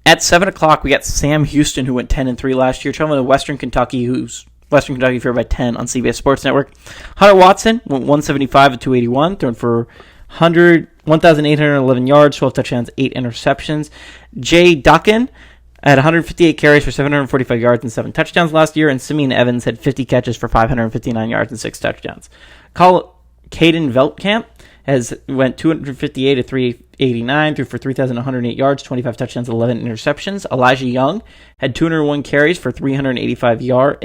At 7 o'clock, we got Sam Houston, who went 10-3 last year, traveling to Western Kentucky, favored by 10 on CBS Sports Network. Hunter Watson went 175 at 281, thrown for 1,811 yards, 12 touchdowns, 8 interceptions. Jay Ducken had 158 carries for 745 yards and 7 touchdowns last year, and Simeon Evans had 50 catches for 559 yards and 6 touchdowns. Caden Veltkamp went 258 at 389, threw for 3,108 yards, 25 touchdowns, 11 interceptions. Elijah Young had 201 carries for 885 yards,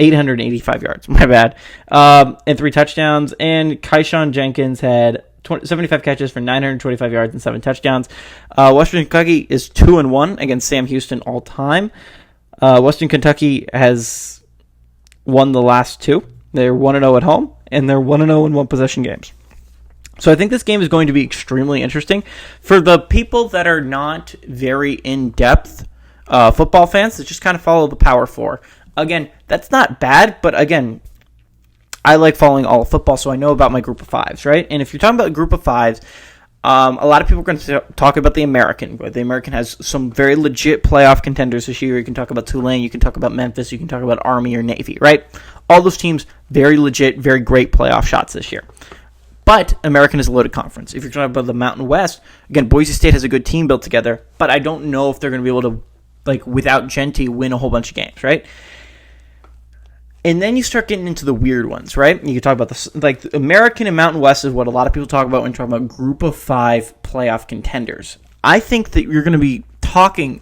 and 3 touchdowns. And Kaishawn Jenkins had 75 catches for 925 yards and 7 touchdowns. Western Kentucky is 2-1 against Sam Houston all time. Western Kentucky has won the last 2. They're 1-0 at home, and they're 1-0 in one-possession games. So I think this game is going to be extremely interesting. For the people that are not very in-depth football fans, that just kind of follow the Power 4. Again, that's not bad, but again, I like following all of football, so I know about my group of 5s, right? And if you're talking about a group of 5s, a lot of people are going to talk about the American. The American has some very legit playoff contenders this year. You can talk about Tulane, you can talk about Memphis, you can talk about Army or Navy, right? All those teams, very legit, very great playoff shots this year. But American is a loaded conference. If you're talking about the Mountain West, again, Boise State has a good team built together, but I don't know if they're going to be able to, without Genty, win a whole bunch of games, right? And then you start getting into the weird ones, right? You can talk about this, American and Mountain West is what a lot of people talk about when talking about group of 5 playoff contenders. I think that you're going to be talking,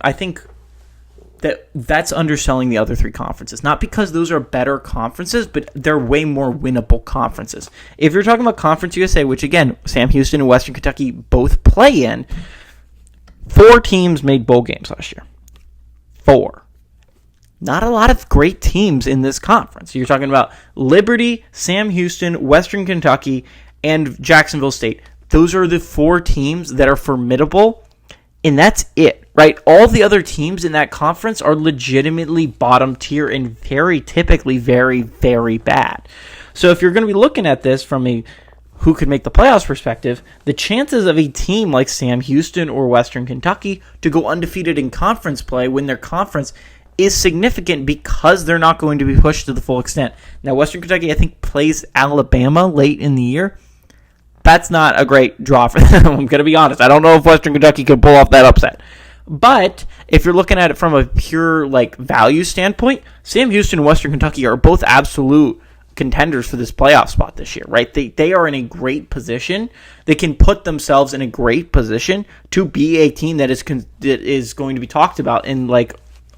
that's underselling the other 3 conferences. Not because those are better conferences, but they're way more winnable conferences. If you're talking about Conference USA, which again, Sam Houston and Western Kentucky both play in, 4 teams made bowl games last year. 4. Not a lot of great teams in this conference. You're talking about Liberty, Sam Houston, Western Kentucky, and Jacksonville State. Those are the 4 teams that are formidable, and that's it, right? All the other teams in that conference are legitimately bottom tier and very typically very, very bad. So if you're going to be looking at this from a who could make the playoffs perspective, the chances of a team like Sam Houston or Western Kentucky to go undefeated in conference play when their conference is significant because they're not going to be pushed to the full extent. Now, Western Kentucky, I think, plays Alabama late in the year. That's not a great draw for them. I'm going to be honest. I don't know if Western Kentucky can pull off that upset. But if you're looking at it from a pure value standpoint, Sam Houston and Western Kentucky are both absolute contenders for this playoff spot this year, right? They are in a great position. They can put themselves in a great position to be a team that is going to be talked about in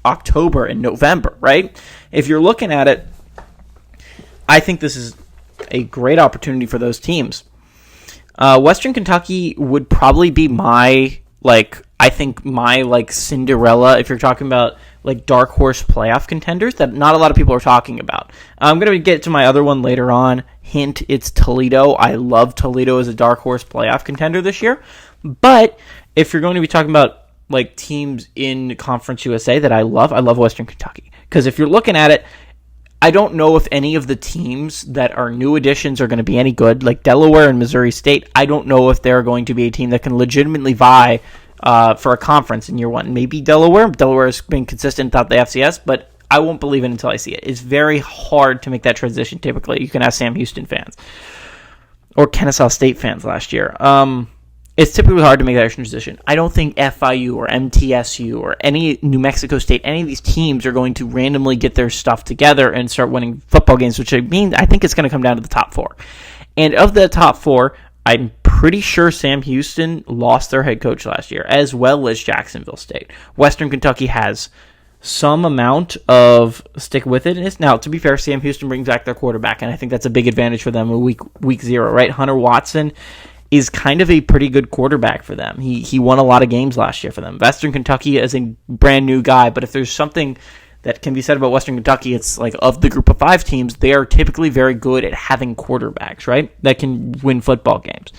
October and November, right? If you're looking at it, I think this is a great opportunity for those teams. Western Kentucky would probably be my Cinderella, if you're talking about dark horse playoff contenders that not a lot of people are talking about. I'm going to get to my other one later on. Hint, it's Toledo. I love Toledo as a dark horse playoff contender this year. But if you're going to be talking about teams in Conference USA that I love Western Kentucky. Because if you're looking at it, I don't know if any of the teams that are new additions are going to be any good. Like Delaware and Missouri State, I don't know if they're going to be a team that can legitimately vie for a conference in year one. Maybe Delaware. Delaware has been consistent throughout the FCS, but I won't believe it until I see it. It's very hard to make that transition typically. You can ask Sam Houston fans or Kennesaw State fans last year. It's typically hard to make that transition. I don't think FIU or MTSU or any New Mexico State, any of these teams are going to randomly get their stuff together and start winning football games, which means I think it's going to come down to the top 4. And of the top 4, I'm pretty sure Sam Houston lost their head coach last year, as well as Jacksonville State. Western Kentucky has some amount of stick with it. Now, to be fair, Sam Houston brings back their quarterback, and I think that's a big advantage for them in week 0, right? Hunter Watson is kind of a pretty good quarterback for them. He won a lot of games last year for them. Western Kentucky is a brand new guy, but if there's something that can be said about Western Kentucky, it's of the group of 5 teams, they are typically very good at having quarterbacks, right? That can win football games.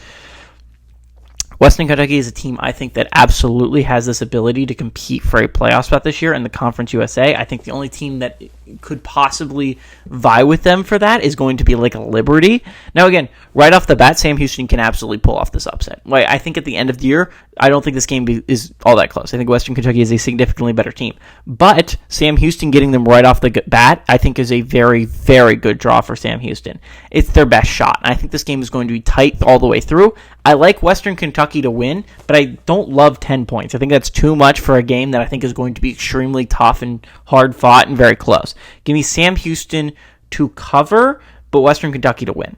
Western Kentucky is a team I think that absolutely has this ability to compete for a playoff spot this year in the Conference USA. I think the only team that could possibly vie with them for that is going to be like a Liberty. Now, again, right off the bat, Sam Houston can absolutely pull off this upset. I think at the end of the year, I don't think this game is all that close. I think Western Kentucky is a significantly better team. But Sam Houston getting them right off the bat, I think is a very, very good draw for Sam Houston. It's their best shot. And I think this game is going to be tight all the way through. I like Western Kentucky to win, but I don't love 10 points. I think that's too much for a game that I think is going to be extremely tough and hard fought and very close. Give me Sam Houston to cover, but Western Kentucky to win.